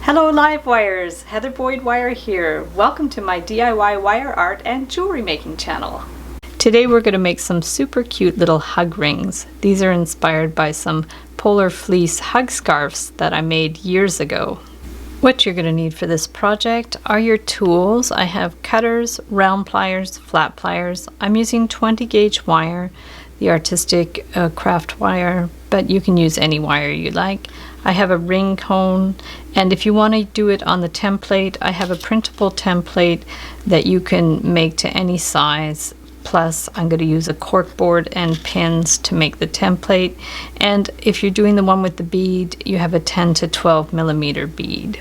Hello live wires, Heather Boyd Wire here. Welcome to my DIY wire art and jewelry making channel. Today we're going to make some super cute little hug rings. These are inspired by some polar fleece hug scarves that I made years ago. What you're going to need for this project are your tools. I have cutters, round pliers, flat pliers. I'm using 20 gauge wire, the artistic craft wire, but you can use any wire you like. I have a ring cone, and if you want to do it on the template, I have a printable template that you can make to any size. Plus, I'm going to use a cork board and pins to make the template. And if you're doing the one with the bead, you have a 10 to 12 millimeter bead.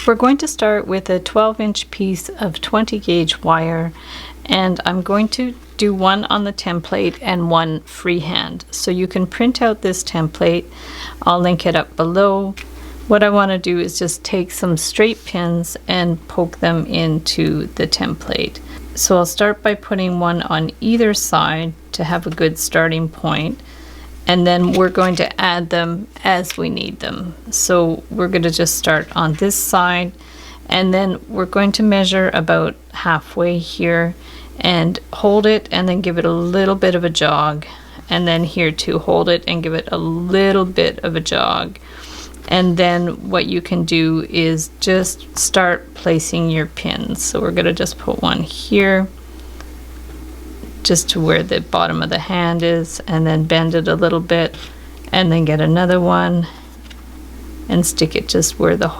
We're going to start with a 12-inch piece of 20 gauge wire, and I'm going to do one on the template and one freehand. So you can print out this template. I'll link it up below. What I want to do is just take some straight pins and poke them into the template. So I'll start by putting one on either side to have a good starting point, and then we're going to add them as we need them. So we're going to just start on this side, and then we're going to measure about halfway here and hold it and then give it a little bit of a jog, and then here too, hold it and give it a little bit of a jog. And then what you can do is just start placing your pins. So we're going to just put one here just to where the bottom of the hand is, and then bend it a little bit, and then get another one and stick it just where the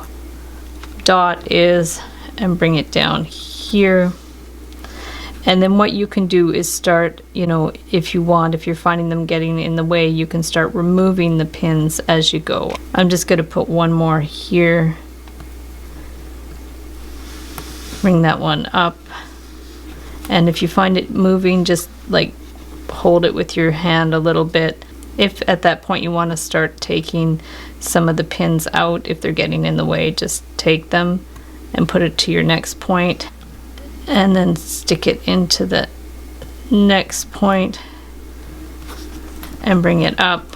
dot is and bring it down here. And then what you can do is start, if you're finding them getting in the way, you can start removing the pins as you go. I'm just going to put one more here. Bring that one up. And if you find it moving, just like hold it with your hand a little bit. If at that point you want to start taking some of the pins out, if they're getting in the way, just take them and put it to your next point. And then stick it into the next point and bring it up,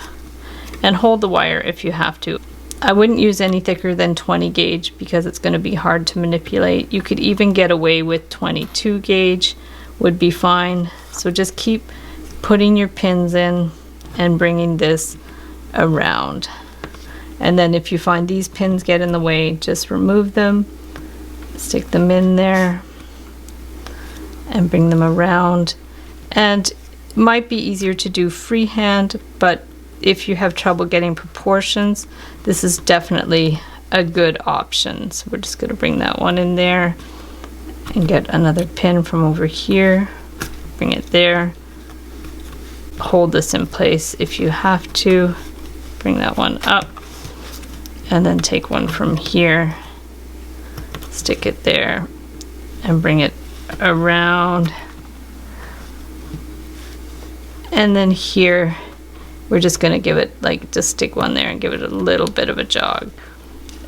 and hold the wire if you have to. I wouldn't use any thicker than 20 gauge because it's going to be hard to manipulate. You could even get away with 22 gauge would be fine. So just keep putting your pins in and bringing this around. And then if you find these pins get in the way, just remove them, stick them in there, and bring them around. And it might be easier to do freehand, but if you have trouble getting proportions, this is definitely a good option. So we're just going to bring that one in there and get another pin from over here, bring it there, hold this in place if you have to, bring that one up, and then take one from here, stick it there, and bring it around. And then here we're just going to give it, just stick one there and give it a little bit of a jog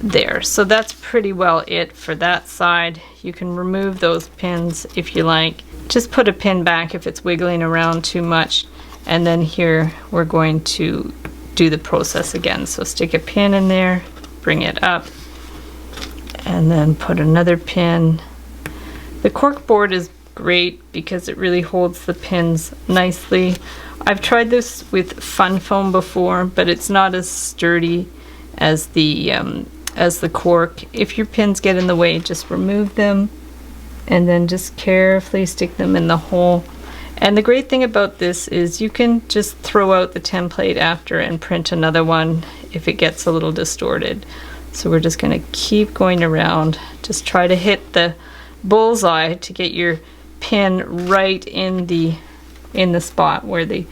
there. So that's pretty well it for that side. You can remove those pins if you like. Just put a pin back if it's wiggling around too much, and then here we're going to do the process again. So stick a pin in there, bring it up, and then put another pin. The cork board is great because it really holds the pins nicely. I've tried this with fun foam before, but it's not as sturdy as the cork. If your pins get in the way, just remove them and then just carefully stick them in the hole. And the great thing about this is you can just throw out the template after and print another one if it gets a little distorted. So we're just going to keep going around. Just try to hit the bullseye to get your pin right in the spot where the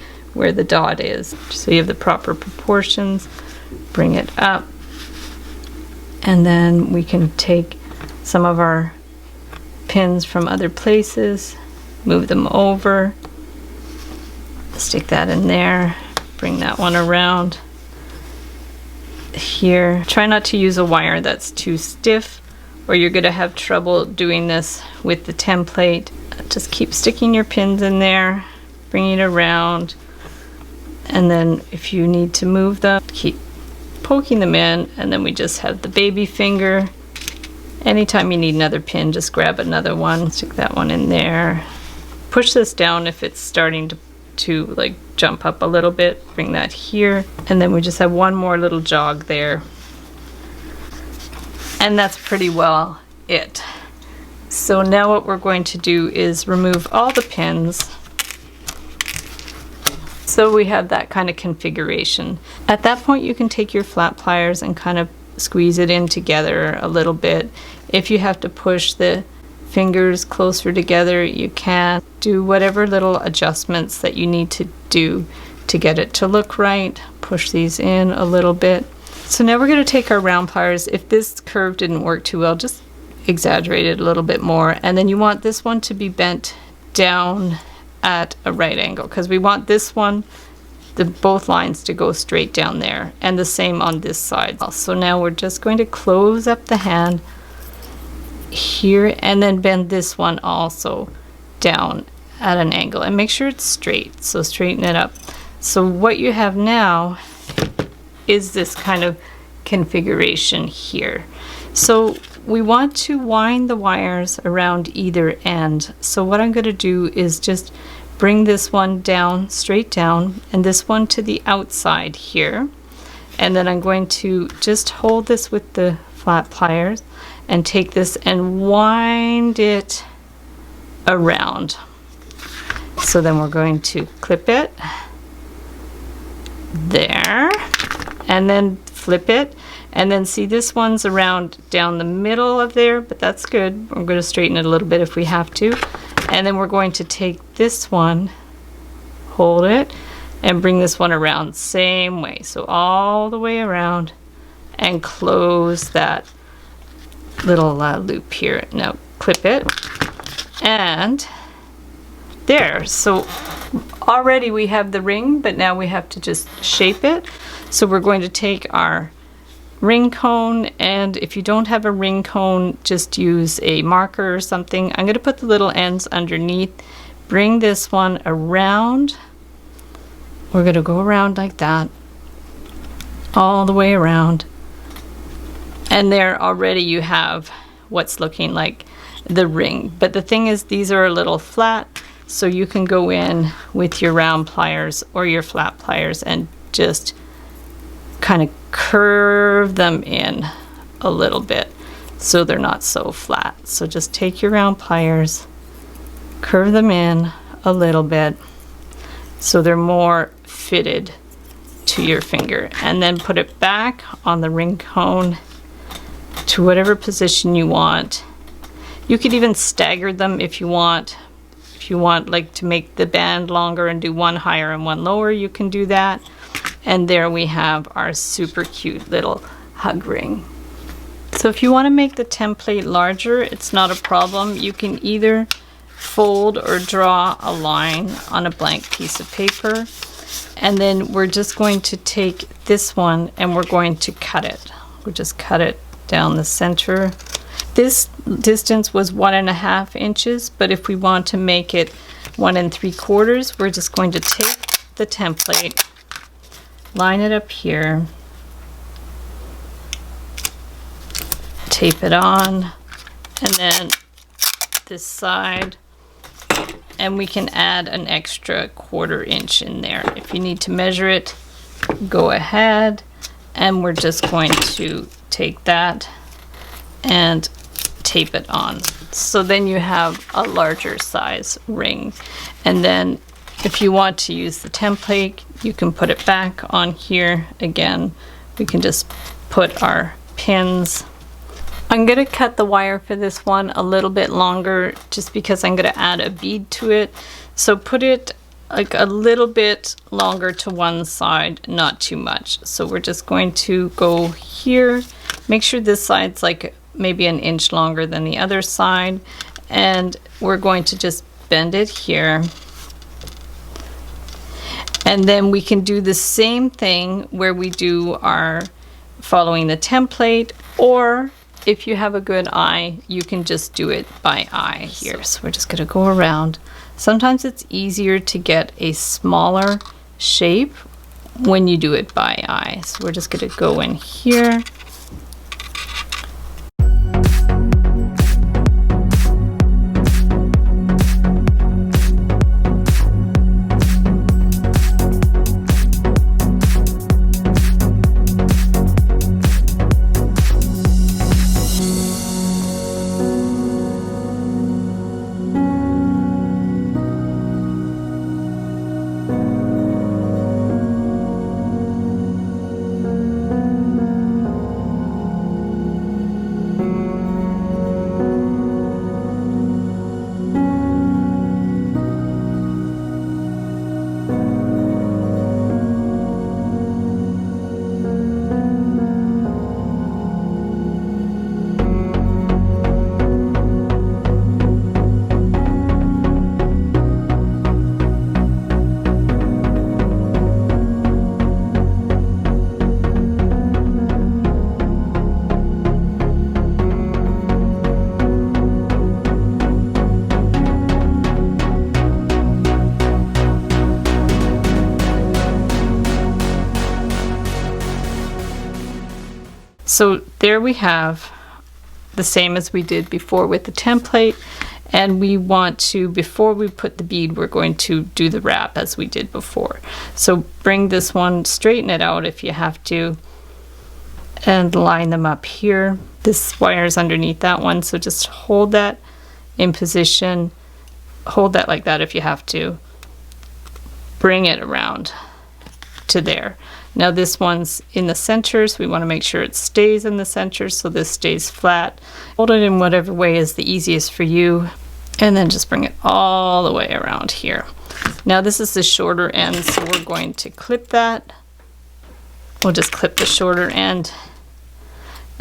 dot is, so you have the proper proportions. Bring it up, and then we can take some of our pins from other places, move them over, stick that in there, bring that one around here. Try not to use a wire that's too stiff, or you're going to have trouble doing this with the template. Just keep sticking your pins in there, bring it around, and then if you need to move them, keep poking them in, and then we just have the baby finger. Anytime you need another pin, just grab another one, stick that one in there. Push this down if it's starting to like jump up a little bit, bring that here, and then we just have one more little jog there. And that's pretty well it. So now what we're going to do is remove all the pins. So we have that kind of configuration. At that point you can take your flat pliers and kind of squeeze it in together a little bit. If you have to push the fingers closer together, you can do whatever little adjustments that you need to do to get it to look right. Push these in a little bit. So now we're going to take our round pliers. If this curve didn't work too well, just exaggerate it a little bit more. And then you want this one to be bent down at a right angle, because we want this one, both lines to go straight down there, and the same on this side. So now we're just going to close up the hand here and then bend this one also down at an angle and make sure it's straight. So straighten it up. So what you have now is this kind of configuration here. So we want to wind the wires around either end. So what I'm going to do is just bring this one down, straight down, and this one to the outside here. And then I'm going to just hold this with the flat pliers and take this and wind it around. So then we're going to clip it there and then flip it, and then see this one's around down the middle of there, but that's good. We're going to straighten it a little bit if we have to. And then we're going to take this one, hold it, and bring this one around same way. So all the way around and close that little loop here. Now clip it, and there. So already we have the ring, but now we have to just shape it. So we're going to take our ring cone, and if you don't have a ring cone, just use a marker or something. I'm going to put the little ends underneath, bring this one around. We're going to go around like that, all the way around. And there already you have what's looking like the ring. But the thing is, these are a little flat, so you can go in with your round pliers or your flat pliers and just kind of curve them in a little bit so they're not so flat. So just take your round pliers, curve them in a little bit so they're more fitted to your finger, and then put it back on the ring cone to whatever position you want. You could even stagger them if you want. If you want like to make the band longer and do one higher and one lower, you can do that. And there we have our super cute little hug ring. So if you want to make the template larger, it's not a problem. You can either fold or draw a line on a blank piece of paper, and then we're just going to take this one and we're going to cut it. We'll just cut it down the center. This distance was 1.5 inches, but if we want to make it 1 3/4, we're just going to take the template, line it up here, tape it on, and then this side, and we can add an extra 1/4 inch in there. If you need to measure it, go ahead, and we're just going to take that and tape it on. So then you have a larger size ring. And then if you want to use the template, you can put it back on here. Again, we can just put our pins. I'm going to cut the wire for this one a little bit longer just because I'm going to add a bead to it. So put it like a little bit longer to one side, not too much. So we're just going to go here, make sure this side's like maybe 1 inch longer than the other side, and we're going to just bend it here. And then we can do the same thing where we do our following the template, or if you have a good eye, you can just do it by eye here. So we're just going to go around. Sometimes it's easier to get a smaller shape when you do it by eye. So we're just going to go in here. So there we have the same as we did before with the template, and we want to, before we put the bead, we're going to do the wrap as we did before. So bring this one, straighten it out if you have to, and line them up here. This wire is underneath that one, so just hold that in position, hold that like that if you have to, bring it around to there. Now this one's in the center, so we want to make sure it stays in the center so this stays flat. Hold it in whatever way is the easiest for you, and then just bring it all the way around here. Now this is the shorter end, so we're going to clip that. We'll just clip the shorter end.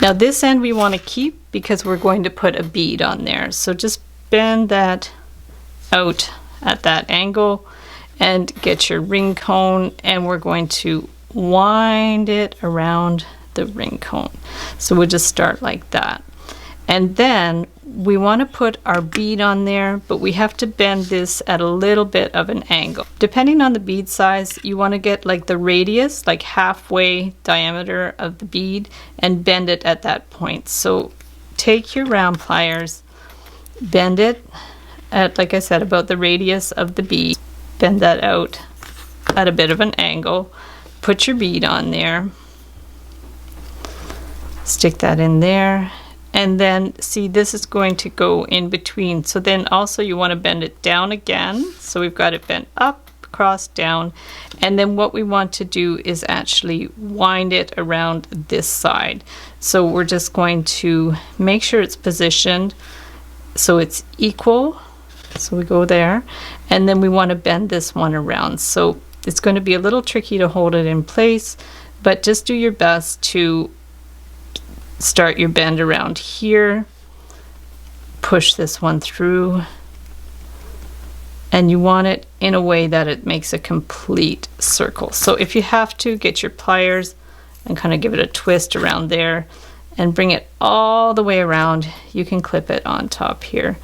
Now this end we want to keep because we're going to put a bead on there. So just bend that out at that angle and get your ring cone, and we're going to wind it around the ring cone. So we'll just start like that. And then we want to put our bead on there, but we have to bend this at a little bit of an angle. Depending on the bead size, you want to get like the radius, like halfway diameter of the bead, and bend it at that point. So take your round pliers, bend it at, like I said, about the radius of the bead. Bend that out at a bit of an angle. Put your bead on there. Stick that in there. And then see, this is going to go in between. So then also you want to bend it down again. So we've got it bent up, across, down. And then what we want to do is actually wind it around this side. So we're just going to make sure it's positioned so it's equal. So we go there, and then we want to bend this one around. So it's going to be a little tricky to hold it in place, but just do your best to start your bend around here, push this one through, and you want it in a way that it makes a complete circle. So if you have to, get your pliers and kind of give it a twist around there and bring it all the way around. You can clip it on top here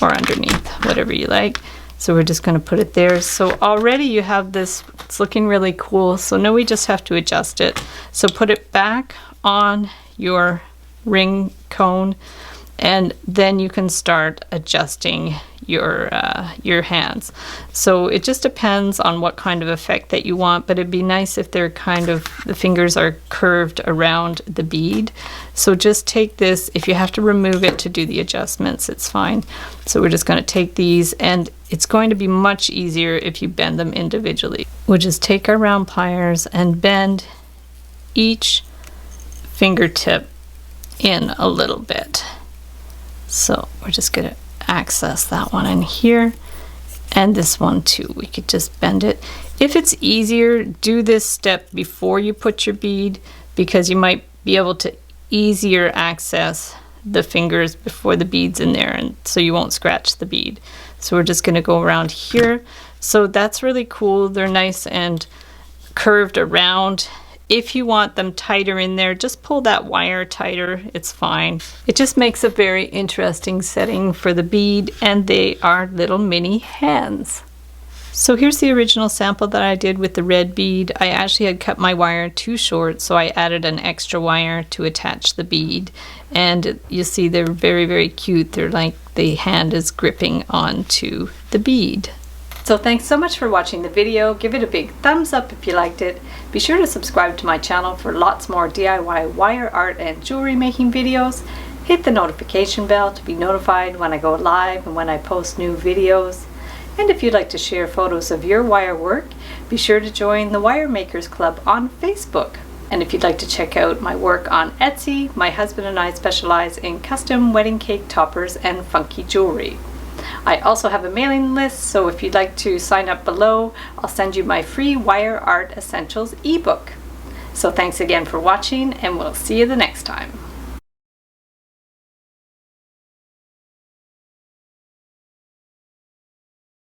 or underneath, whatever you like. So we're just going to put it there. So already you have this, it's looking really cool. So now we just have to adjust it. So put it back on your ring cone, and then you can start adjusting your hands. So it just depends on what kind of effect that you want, but it'd be nice if they're kind of, the fingers are curved around the bead. So just take this, if you have to remove it to do the adjustments, it's fine. So we're just going to take these, and it's going to be much easier if you bend them individually. We'll just take our round pliers and bend each fingertip in a little bit. So we're just going to access that one in here, and this one too. We could just bend it. If it's easier, do this step before you put your bead, because you might be able to easier access the fingers before the bead's in there, and so you won't scratch the bead. So we're just going to go around here. So that's really cool. They're nice and curved around. If you want them tighter in there, just pull that wire tighter, it's fine. It just makes a very interesting setting for the bead, and they are little mini hands. So here's the original sample that I did with the red bead. I actually had cut my wire too short, so I added an extra wire to attach the bead. And you see they're very, very cute. They're like the hand is gripping onto the bead. So thanks so much for watching the video. Give it a big thumbs up if you liked it. Be sure to subscribe to my channel for lots more DIY wire art and jewelry making videos. Hit the notification bell to be notified when I go live and when I post new videos. And if you'd like to share photos of your wire work, be sure to join the Wire Makers Club on Facebook. And if you'd like to check out my work on Etsy, my husband and I specialize in custom wedding cake toppers and funky jewelry. I also have a mailing list, so if you'd like to sign up below, I'll send you my free Wire Art Essentials ebook. So thanks again for watching, and we'll see you the next time.